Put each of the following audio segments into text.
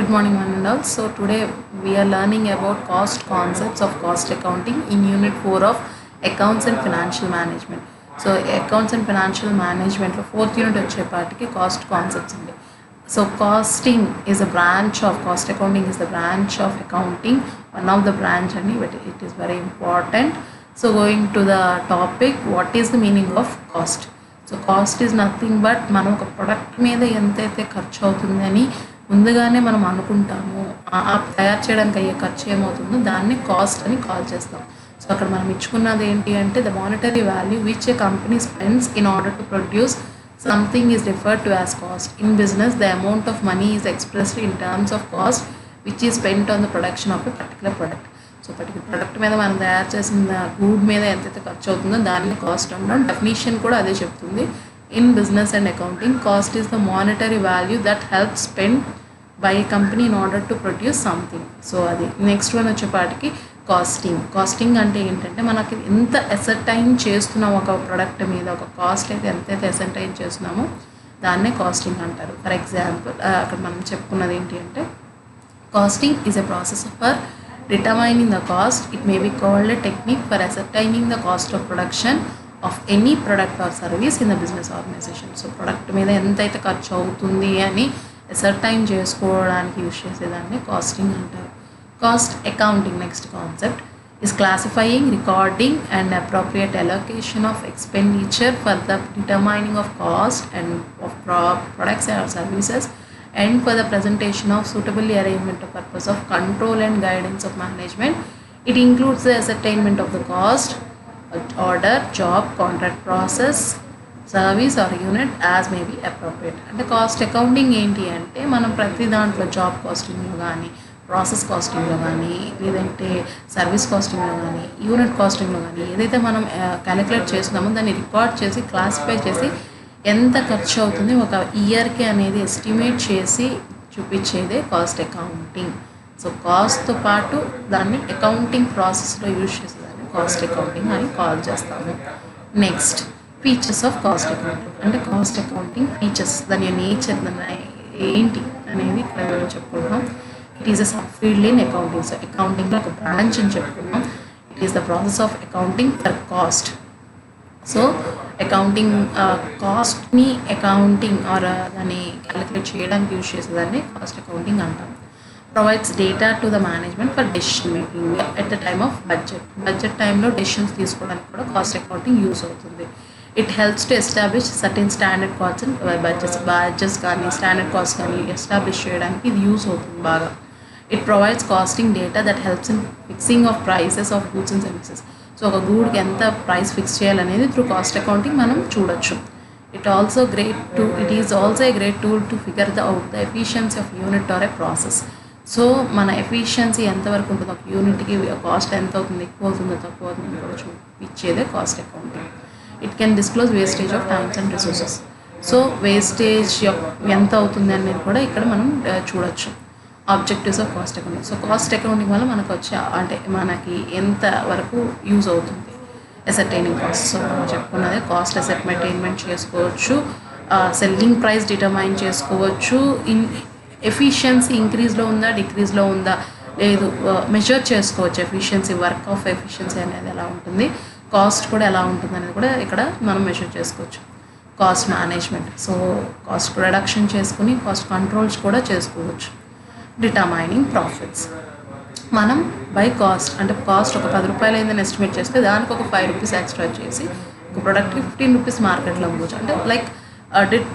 Good morning, one and all. So today we are learning about cost concepts of cost accounting in Unit 4 of Accounts and Financial Management. So Accounts and Financial Management లో fourth unit వచ్చేపాటికి cost concepts ఉంది. So costing is a branch of cost accounting is the branch of accounting, one of the branch and it is very important. So going to the topic, what is the meaning of cost? So cost is nothing but మనం ఒక product మీద ఎంతైతే ఖర్చు అవుతుందని ముందుగానే మనం అనుకుంటాము, తయారు చేయడానికి అయ్యే ఖర్చు ఏమవుతుందో దాన్ని కాస్ట్ అని కాల్ చేస్తాం. సో అక్కడ మనం ఇచ్చుకున్నది ఏంటి అంటే the monetary value which A company spends in order to produce something is referred to as cost. In business the amount of money is expressed in terms of cost which is spent on the production of a particular product. So particular product మీద మనం తయారు చేసిన గూడ్ మీద ఎంతైతే ఖర్చు అవుతుందో దాన్ని cost అంటాం. డెఫినేషన్ కూడా అదే చెప్తుంది. In business and accounting cost is the monetary value that help spend by company in order to produce something. So అది నెక్స్ట్ వన్ వచ్చేపాటికి కాస్టింగ్. కాస్టింగ్ అంటే ఏంటంటే మనకి ఎంత అసర్టైన్ చేస్తున్నాం ఒక ప్రోడక్ట్ మీద, ఒక కాస్ట్ అయితే ఎంతైతే అసర్టైన్ చేస్తున్నామో దాన్నే కాస్టింగ్ అంటారు. ఫర్ ఎగ్జాంపుల్ అక్కడ మనం చెప్పుకున్నది ఏంటి అంటే costing is a process for determining the cost. It may be called a technique for ascertaining the cost of production of any product or service in the business organization. So product మీద ఎంతైతే ఖర్చు అవుతుంది అని ascertain చేసుకోవడానికి use చేసేదాన్ని casting అంటారు. Cost accounting next concept is classifying, recording and appropriate allocation of expenditure for the determining of cost and of products or services and for the presentation of suitably arrangement of purpose of control and guidance of management. It includes the ascertainment of the cost, order, job, contract process, service or unit as may be appropriate. అంటే cost accounting ఏంటి అంటే మనం ప్రతి దాంట్లో job కాస్టింగ్లో కానీ, process కాస్టింగ్లో కానీ, లేదంటే service కాస్టింగ్లో కానీ, యూనిట్ కాస్టింగ్లో కానీ ఏదైతే మనం క్యాలిక్యులేట్ చేస్తున్నామో దాన్ని రికార్డ్ చేసి క్లాసిఫై చేసి ఎంత ఖర్చు అవుతుంది ఒక ఇయర్కి అనేది ఎస్టిమేట్ చేసి చూపించేదే కాస్ట్ అకౌంటింగ్. సో కాస్ట్తో పాటు దాన్ని అకౌంటింగ్ ప్రాసెస్లో యూజ్ చేసేదాన్ని కాస్ట్ అకౌంటింగ్ అని కాల్ చేస్తాము. Next features of cost accounting. అంటే కాస్ట్ అకౌంటింగ్ ఫీచర్స్, దాని నేచర్, దాని ఏంటి అనేది ఇక్కడ మేము చెప్పుకుంటున్నాం. It is a sub field in accounting. So అకౌంటింగ్లో ఒక బ్రాంచ్ అని చెప్పుకున్నాం. It is the process of accounting for cost. So accounting కాస్ట్ని అకౌంటింగ్ ఆర్ దాన్ని క్యాలిక్యులేట్ చేయడానికి యూజ్ చేసేదాన్ని కాస్ట్ అకౌంటింగ్ అంటాం. Provides data to the management for decision making at the time of budget టైంలో డెసిషన్స్ తీసుకోవడానికి కూడా కాస్ట్ అకౌంటింగ్ యూజ్ అవుతుంది. It helps to establish certain standard cost and budgets కానీ standard cost కానీ establish చేయడానికి ఇది use అవుతుంది బాగా. It provides costing data that helps in fixing of prices of goods and services. So ఒక గూడ్కి ఎంత ప్రైస్ ఫిక్స్ చేయాలనేది త్రూ కాస్ట్ అకౌంటింగ్ మనం చూడొచ్చు. It is also a great tool to figure out the efficiency of unit or a process. So మన efficiency ఎంతవరకు ఉంటుందో, ఒక యూనిట్కి కాస్ట్ ఎంత అవుతుంది, ఎక్కువ అవుతుందో తక్కువ అవుతుందో కూడా చూపించేదే cost accounting. It can disclose wastage of times and resources. So wastage ఎంత అవుతుంది అనేది కూడా ఇక్కడ మనం చూడొచ్చు. Objectives of cost accounting. So cost accounting వల్ల మనకు వచ్చే అంటే మనకి ఎంత వరకు యూజ్ అవుతుంది అసర్టైనింగ్ కాస్ట్. సో మనం చెప్పుకున్నదే కాస్ట్ అసర్టైన్మెంట్ చేసుకోవచ్చు, సెల్లింగ్ ప్రైస్ డిటర్మైన్ చేసుకోవచ్చు, ఎఫిషియన్సీ ఇంక్రీజ్లో ఉందా డిక్రీజ్లో ఉందా లేదు మెజర్ చేసుకోవచ్చు. ఎఫిషియన్సీ వర్క్ ఆఫ్ ఎఫిషియన్సీ అనేది ఎలా ఉంటుంది, కాస్ట్ కూడా ఎలా ఉంటుంది అనేది కూడా ఇక్కడ మనం మెజర్ చేసుకోవచ్చు. Cost management. So cost reduction చేసుకుని కాస్ట్ కంట్రోల్స్ కూడా చేసుకోవచ్చు. Determining profits. మనం బై కాస్ట్ అంటే కాస్ట్ ఒక 10 రూపాయలు అయిందని ఎస్టిమేట్ చేస్తే దానికి ఒక 5 రూపీస్ ఎక్స్ట్రా చేసి ఒక ప్రోడక్ట్కి 15 రూపీస్ మార్కెట్లో అమ్మవచ్చు. అంటే like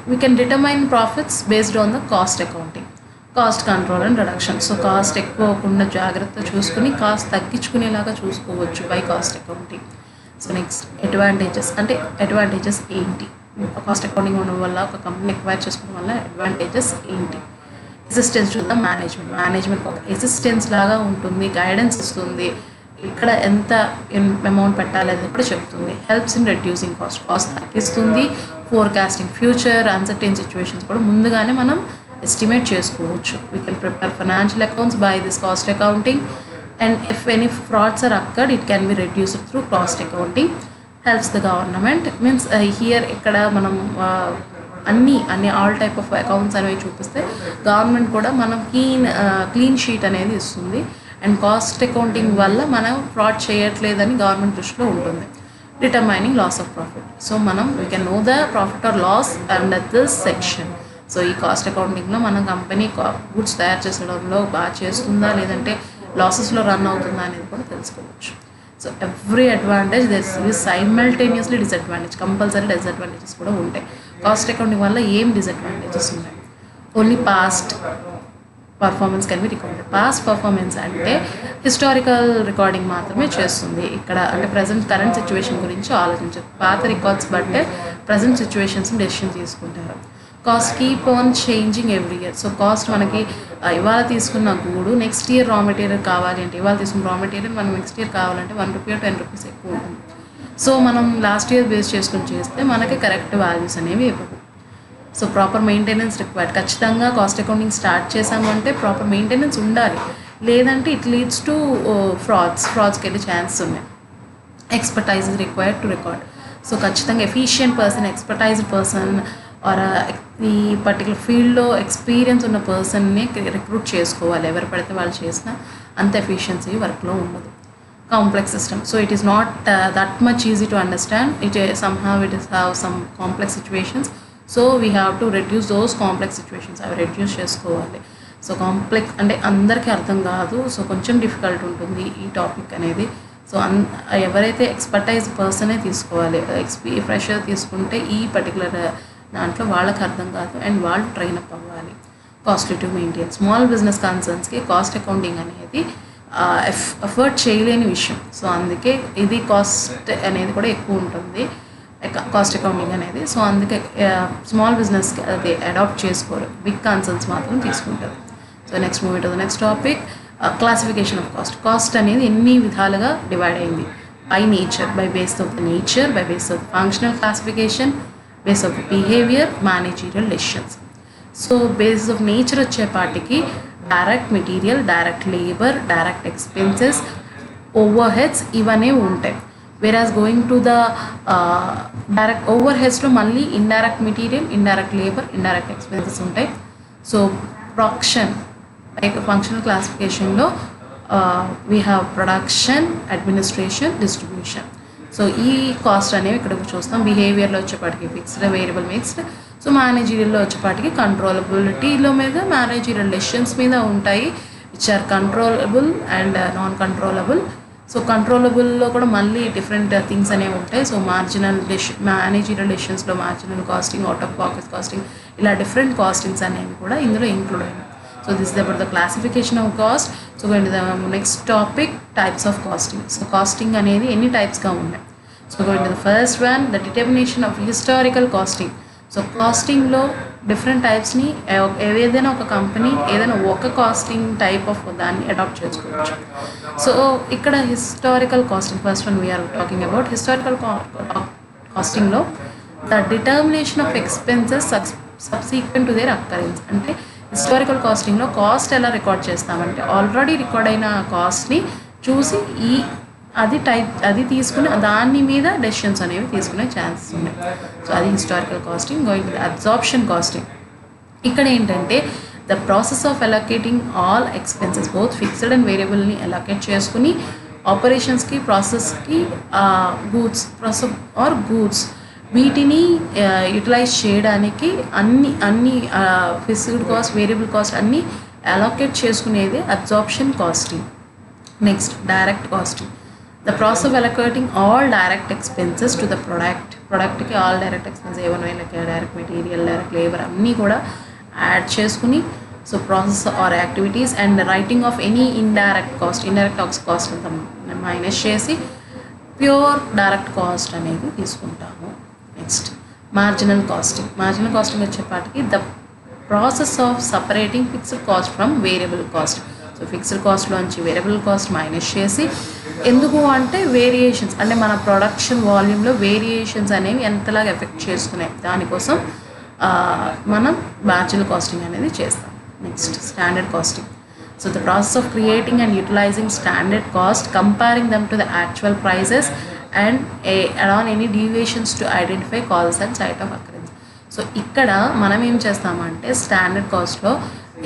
we can determine profits based on the cost accounting. Cost control and reduction. So cost ఎక్కువ అవ్వకుండా జాగ్రత్త చూసుకుని కాస్ట్ తగ్గించుకునేలాగా చూసుకోవచ్చు by cost accounting. So next advantages. అంటే అడ్వాంటేజెస్ ఏంటి, కాస్ట్ అకౌంటింగ్ ఉండడం వల్ల ఒక కంపెనీ ఎక్వైర్ చేసుకోవడం వల్ల అడ్వాంటేజెస్ ఏంటి. అసిస్టెన్స్ టు ద మేనేజ్మెంట్ ఒక అసిస్టెన్స్ లాగా ఉంటుంది, గైడెన్స్ ఇస్తుంది, ఇక్కడ ఎంత అమౌంట్ పెట్టాలి అనేది కూడా చెప్తుంది. హెల్ప్స్ ఇన్ రెడ్యూసింగ్ కాస్ట్ తగ్గిస్తుంది. ఫోర్కాస్టింగ్ ఫ్యూచర్ అన్సర్టైన్ సిచ్యువేషన్స్ కూడా ముందుగానే మనం ఎస్టిమేట్ చేసుకోవచ్చు. We can prepare financial accounts by this cost accounting and if any frauds or occurred it can be reduced through cost accounting. Helps the government means here ఇక్కడ మనం అన్ని all type of accounts అనేవి చూపిస్తే government కూడా మనం clean sheet అనేది ఇస్తుంది. And cost accounting వల్ల మనం ఫ్రాడ్ చేయట్లేదని గవర్నమెంట్ దృష్టిలో ఉంటుంది. Determining loss of profit. So మనం we can know the profit or loss under this section. So ఈ కాస్ట్ అకౌంటింగ్లో మన కంపెనీ గుడ్స్ తయారు చేసడంలో బాగా చేస్తుందా లేదంటే లాసెస్లో రన్ అవుతుందా అనేది కూడా తెలుసుకోవచ్చు. So every advantage there is simultaneously disadvantage, compulsory disadvantages కూడా ఉంటాయి. కాస్ట్ అకౌంటింగ్ వల్ల ఏం డిసడ్వాంటేజెస్ ఉన్నాయి? Only past performance can be recorded. Past performance అంటే హిస్టారికల్ రికార్డింగ్ మాత్రమే చేస్తుంది. ఇక్కడ అంటే కరెంట్ సిచ్యువేషన్ గురించి ఆలోచించదు. పాత రికార్డ్స్ బట్టే ప్రజెంట్ సిచ్యువేషన్స్ డెసిషన్ తీసుకుంటారు. Cost keep on changing every year. So cost మనకి ఇవాళ తీసుకున్న గూడు నెక్స్ట్ ఇయర్ రా మెటీరియల్ కావాలి అంటే, ఇవాళ తీసుకున్న రా మెటీరియల్ మనం నెక్స్ట్ ఇయర్ కావాలంటే 1 రూపీ or 10 రూపీస్ ఎక్కువ ఉంటుంది. సో మనం లాస్ట్ ఇయర్ బేస్ చేసుకుని చేస్తే మనకి కరెక్ట్ వాల్యూస్ అనేవి ఇవ్వవు. So proper maintenance required. ఖచ్చితంగా కాస్ట్ అకౌంటింగ్ స్టార్ట్ చేసాము అంటే ప్రాపర్ మెయింటెనెన్స్ ఉండాలి, లేదంటే ఇట్ లీడ్స్ టు ఫ్రాడ్స్కి వెళ్ళే ఛాన్సెస్ ఉన్నాయి. Expertise is required to record. So ఖచ్చితంగా efficient person, expertised person or ఈ పర్టికులర్ ఫీల్డ్లో ఎక్స్పీరియన్స్ ఉన్న పర్సన్ని రిక్రూట్ చేసుకోవాలి. ఎవరు పడితే వాళ్ళు చేసినా అంత ఎఫిషియన్సీ వర్క్లో ఉండదు. Complex system. So it is not that much easy to understand. It somehow it is have some complex situations. So we have to reduce those complex situations. అవి రెడ్యూస్ చేసుకోవాలి. సో కాంప్లెక్స్ అంటే అందరికీ అర్థం కాదు. So కొంచెం difficult ఉంటుంది ఈ topic అనేది. సో ఎవరైతే ఎక్స్పర్టైజ్ పర్సనే తీసుకోవాలి. ఫ్రెషర్ తీసుకుంటే ఈ పర్టికులర్ దాంట్లో వాళ్ళకి అర్థం కాదు అండ్ వాళ్ళు ట్రైన్ అప్ అవ్వాలి. Costly to maintain. Small business కన్సర్న్స్కి కాస్ట్ అకౌంటింగ్ అనేది ఎఫర్ట్ చేయలేని విషయం. సో అందుకే ఇది కాస్ట్ అనేది కూడా ఎక్కువ ఉంటుంది, కాస్ట్ అకౌంటింగ్ అనేది. సో అందుకే స్మాల్ బిజినెస్కి అది అడాప్ట్ చేసుకోరు, బిగ్ కన్సర్న్స్ మాత్రం తీసుకుంటారు. So next move to the next topic, classification of cost. Cost అనేది ఎన్ని విధాలుగా డివైడ్ అయింది. By nature, by base of the nature, by base of functional classification, base of behaviour, managerial decisions. So basis of nature వచ్చేపాటికి direct material, direct labour, direct expenses, overheads ఇవన్నీ ఉంటాయి. Whereas going to the direct ఓవర్ హెడ్స్లో మళ్ళీ indirect material, indirect labour, indirect expenses ఉంటాయి. So production functional క్లాసిఫికేషన్లో we have production, administration, distribution. So ఈ cost అనేవి ఇక్కడ చూస్తాం. బిహేవియర్లో వచ్చేపాటికి ఫిక్స్డ్, వేరియబుల్, మిక్స్డ్. సో మేనేజీరియల్లో వచ్చేపాటికి కంట్రోలబిలిటీలో మీద, మేనేజీరియల్ డెసిషన్స్ మీద ఉంటాయి, which are controllable and non controllable. So కంట్రోలబుల్లో కూడా మళ్ళీ డిఫరెంట్ థింగ్స్ అనేవి ఉంటాయి. సో మేనేజీరియల్ డెసిషన్స్లో marginal costing, out of pocket costing, ఇలా డిఫరెంట్ కాస్టింగ్స్ అనేవి కూడా ఇందులో ఇంక్లూడ్ అయినాయి. So this is about the classification of cost. So going to the next topic, types of costing. So costing అనేది ఎన్ని టైప్స్గా ఉన్నాయి. So going to the first one, the determination of historical costing. So కాస్టింగ్లో different టైప్స్ని ఏదైనా ఒక company ఏదైనా ఒక costing type of దాన్ని అడాప్ట్ చేసుకోవచ్చు. సో ఇక్కడ historical costing, first one we are talking about historical కాస్టింగ్లో the determination of expenses subsequent to their occurrence. అంటే హిస్టారికల్ కాస్టింగ్లో కాస్ట్ ఎలా రికార్డ్ చేస్తామంటే ఆల్రెడీ రికార్డ్ అయిన కాస్ట్ని చూసి అది తీసుకుని దాని మీద డెసిషన్స్ అనేవి తీసుకునే ఛాన్సెస్ ఉన్నాయి. సో అది historical costing. Going to absorption costing. ఇక్కడ ఏంటంటే the process of allocating all expenses, both fixed and వేరియబుల్ని అలొకేట్ చేసుకుని ఆపరేషన్స్కి, ప్రాసెస్కి, గూడ్స్ వీటిని యూటిలైజ్ చేయడానికి అన్ని ఫిక్స్డ్ కాస్ట్, వేరియబుల్ కాస్ట్ అన్నీ అలొకేట్ చేసుకునేది absorption costing. Next direct costing, the process of allocating all direct expenses to the ప్రొడక్ట్కి ఆల్ డైరెక్ట్ ఎక్స్పెన్సెస్ ఏమైనా డైరెక్ట్ మెటీరియల్, డైరెక్ట్ లేబర్ అన్నీ కూడా యాడ్ చేసుకుని, so process or activities and writing off any indirect cost అంతా minus చేసి pure direct cost అనేది తీసుకుంటాము. Next marginal costing వచ్చేపాటికి the process of separating fixed cost from variable cost. So fixed కాస్ట్లోంచి variable cost minus చేసి, ఎందుకు అంటే variations అంటే మన ప్రొడక్షన్ వాల్యూమ్లో వేరియేషన్స్ అనేవి ఎంతలాగా ఎఫెక్ట్ చేసుకున్నాయి దానికోసం మనం మార్జినల్ కాస్టింగ్ అనేది చేస్తాం. Next standard casting. So the process of creating and utilizing standard cost, comparing them to the actual prices and add on any deviations to identify cause and site of occurrence. So ఇక్కడ మనం ఏం చేస్తామంటే standard కాస్ట్లో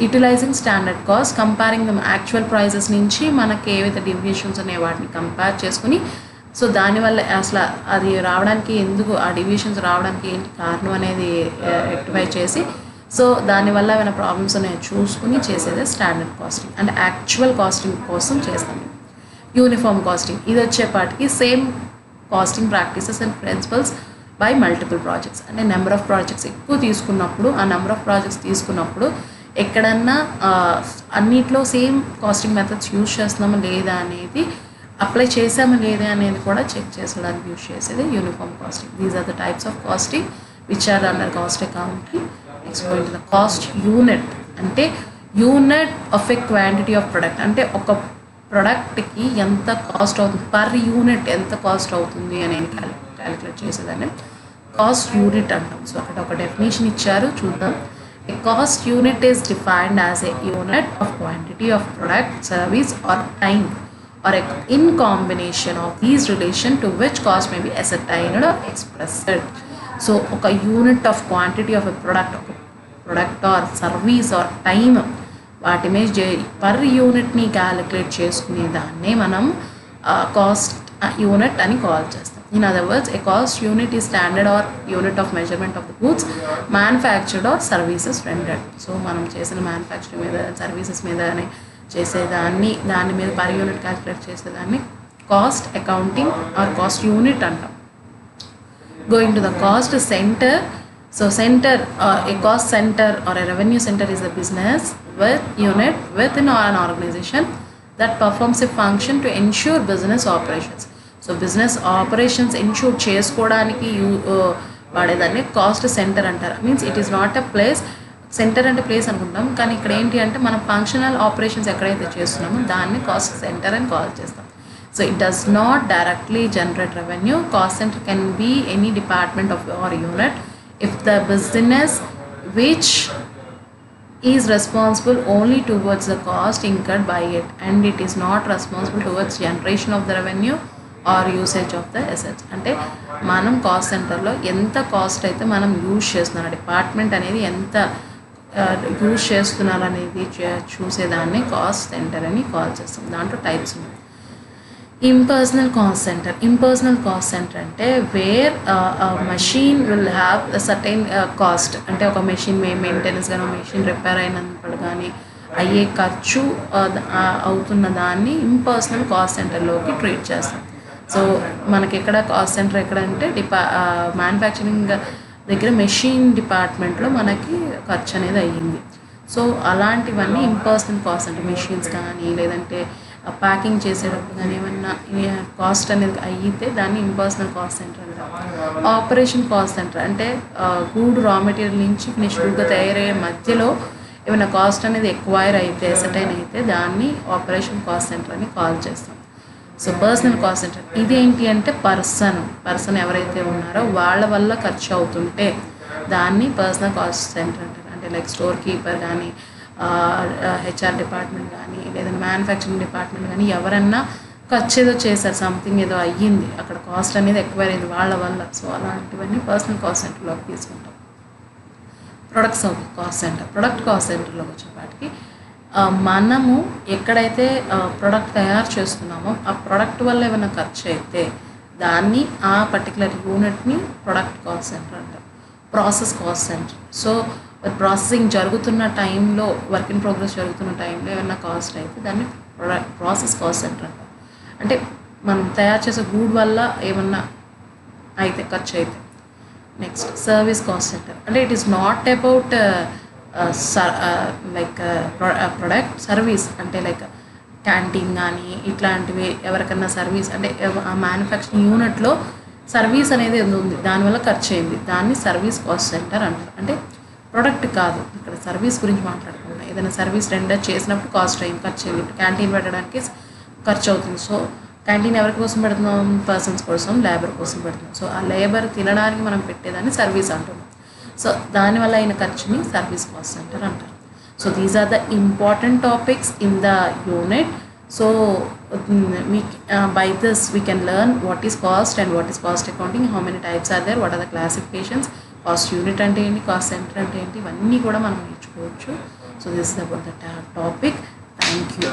utilizing standard cost, comparing the actual prices నుంచి మనకి ఏవైతే deviations ఉన్నాయో వాటిని కంపేర్ చేసుకుని, సో దానివల్ల అసలు అది రావడానికి ఎందుకు ఆ డీవియేషన్స్ రావడానికి ఏంటి కారణం అనేది రెక్టిఫై చేసి, సో దానివల్ల ఏమైనా ప్రాబ్లమ్స్ ఉన్నాయో చూసుకుని చేసేదే స్టాండర్డ్ కాస్టింగ్. అంటే యాక్చువల్ కాస్టింగ్ కోసం చేస్తాం. యూనిఫామ్ కాస్టింగ్ ఇది వచ్చేపాటికి same costing practices and principles by multiple projects. అంటే నెంబర్ ఆఫ్ ప్రాజెక్ట్స్ ఎక్కువ తీసుకున్నప్పుడు, ఆ నెంబర్ ఆఫ్ ప్రాజెక్ట్స్ తీసుకున్నప్పుడు ఎక్కడన్నా అన్నిట్లో సేమ్ కాస్టింగ్ మెథడ్స్ యూజ్ చేస్తున్నామా లేదా అనేది, అప్లై చేసామా లేదా అనేది కూడా చెక్ చేసడానికి యూజ్ చేసేది uniform costing. These are the types of costing which are under cost accounting. Next point the cost unit. అంటే unit of a quantity of product. అంటే ఒక ప్రొడక్ట్కి ఎంత కాస్ట్ అవుతుంది, పర్ యూనిట్ ఎంత కాస్ట్ అవుతుంది అనేది క్యాలిక్యులేట్ చేసేదాన్ని కాస్ట్ యూనిట్ అంటాం. సో అక్కడ ఒక డెఫినేషన్ ఇచ్చారు, చూద్దాం. A cost unit is defined as a unit of quantity of product, service or time, or in combination of these relation to which cost may be ascertained or expressed. So oka unit of quantity of a product or service or time వాటి మీద per యూనిట్ని calculate చేసుకునే దాన్నే మనం cost unit అని call చేస్తాం. In other words, a cost unit is standard or unit of measurement of the goods manufactured or services rendered. So మనం చేసిన manufacturing మీద, సర్వీసెస్ మీద దాని మీద పర్ యూనిట్ క్యాలిక్యులేట్ చేసేదాన్ని cost accounting or cost unit అంటాం. Going to the cost center. So center, a cost center or a revenue center is a business unit within an organization that performs a function to ensure business operations. So business operations ensure చేసుకోవడానికి వాడేదాన్ని cost centre అంటారు. Means it is not a place. Centre అంటే place అనుకుంటాం, కానీ ఇక్కడ ఏంటి అంటే మనం functional operations ఎక్కడైతే చేస్తున్నామో దాన్ని కాస్ట్ సెంటర్ అని కాల్ చేస్తాం. So it does not directly generate revenue. Cost centre can be any department of your unit if the business which is responsible only towards the cost incurred by it and it is not responsible towards generation of the revenue or usage of the assets. అంటే మనం cost సెంటర్లో ఎంత cost అయితే మనం use చేస్తున్నారు, department అనేది ఎంత use చేస్తున్నారు అనేది చూసేదాన్ని కాస్ట్ సెంటర్ అని కాల్ చేస్తాం. దాంట్లో టైప్స్ ఉన్నాయి. Impersonal cost centre. Impersonal cost centre అంటే where machine will have certain cost. అంటే ఒక మెషిన్ మెయింటెనెన్స్ కానీ, మెషిన్ రిపేర్ అయినప్పుడు కానీ అయ్యే ఖర్చు అవుతున్న దాన్ని ఇంపర్సనల్ కాస్ట్ సెంటర్లోకి ట్రీట్ చేస్తాం. సో మనకి ఎక్కడ కాస్ట్ సెంటర్ ఎక్కడ అంటే మ్యానుఫ్యాక్చరింగ్ దగ్గర మెషిన్ డిపార్ట్మెంట్లో మనకి ఖర్చు అనేది అయ్యింది. సో అలాంటివన్నీ ఇంపర్సనల్ కాస్ట్ సెంటర్. మెషిన్స్ కానీ లేదంటే ప్యాకింగ్ చేసేటప్పుడు కానీ ఏమన్నా కాస్ట్ అనేది అయితే దాన్ని ఇంపర్సనల్ కాస్ట్ సెంటర్ అంటారు. ఆపరేషన్ కాస్ట్ సెంటర్ అంటే గూడ్ రా మెటీరియల్ నుంచి ఫినిష్ గూడ్గా తయారయ్యే మధ్యలో ఏమైనా కాస్ట్ అనేది ఎక్వైర్ అయితే, సర్టైన్ అయితే దాన్ని ఆపరేషన్ కాస్ట్ సెంటర్ అని కాల్ చేస్తాం. సో పర్సనల్ కాస్ట్ సెంటర్ ఇదేంటి అంటే పర్సన్ ఎవరైతే ఉన్నారో వాళ్ళ వల్ల ఖర్చు అవుతుంటే దాన్ని పర్సనల్ కాస్ట్ సెంటర్ అంటారు. అంటే లైక్ స్టోర్ కీపర్ కానీ, హెచ్ఆర్ డిపార్ట్మెంట్ కానీ, లేదంటే మ్యానుఫ్యాక్చరింగ్ డిపార్ట్మెంట్ కానీ ఎవరన్నా ఖర్చు ఏదో చేశారు, సంథింగ్ ఏదో అయ్యింది, అక్కడ కాస్ట్ అనేది ఎక్వైర్ అయింది వాళ్ళ వల్ల. సో అలాంటివన్నీ పర్సనల్ కాస్ట్ సెంటర్లోకి తీసుకుంటాం. Products cost centre. Product cost సెంటర్లోకి వచ్చేపాటికి మనము ఎక్కడైతే ప్రొడక్ట్ తయారు చేస్తున్నామో ఆ ప్రొడక్ట్ వల్ల ఏమైనా ఖర్చు అయితే దాన్ని ఆ పర్టికులర్ యూనిట్ని ప్రొడక్ట్ కాస్ట్ సెంటర్ అంటారు. Process cost centre. So processing జరుగుతున్న టైంలో, వర్క్ ఇన్ ప్రోగ్రెస్ జరుగుతున్న టైంలో ఏమైనా కాస్ట్ అయితే దాన్ని ప్రాసెస్ కాస్ట్ సెంటర్ అంటారు. అంటే మనం తయారు చేసే గూడ్ వల్ల ఏమన్నా అయితే ఖర్చు అయితే. Next service cost centre. అంటే it is not about like product service. అంటే లైక్ క్యాంటీన్ కానీ ఇట్లాంటివి ఎవరికన్నా సర్వీస్ అంటే ఆ మ్యానుఫ్యాక్చరింగ్ యూనిట్లో సర్వీస్ అనేది ఉంది, దానివల్ల ఖర్చు అయింది, దాన్ని సర్వీస్ కాస్ట్ సెంటర్ అంటారు. అంటే ప్రొడక్ట్ కాదు, ఇక్కడ సర్వీస్ గురించి మాట్లాడుకున్నాం. ఏదైనా సర్వీస్ రెండర్ చేసినప్పుడు కాస్ట్ అయింది, ఖర్చు అయింది. ఇప్పుడు క్యాంటీన్ పెట్టడానికి ఖర్చు అవుతుంది. సో క్యాంటీన్ ఎవరి కోసం పెడుతున్నాం? పర్సన్స్ కోసం, లేబర్ కోసం పెడుతున్నాం. సో ఆ లేబర్ తినడానికి మనం పెట్టేదాన్ని సర్వీస్ అంటున్నాం. సో దానివల్ల అయిన ఖర్చుని సర్వీస్ కాస్ట్ సెంటర్ అంటారు. So these are the important topics in the unit. So by this we can learn what is cost and what is cost accounting, how many types are there, what are the classifications, cost unit అంటే ఏంటి, cost centre అంటే ఏంటి, ఇవన్నీ కూడా మనం నేర్చుకోవచ్చు. So this is about the topic. Thank you.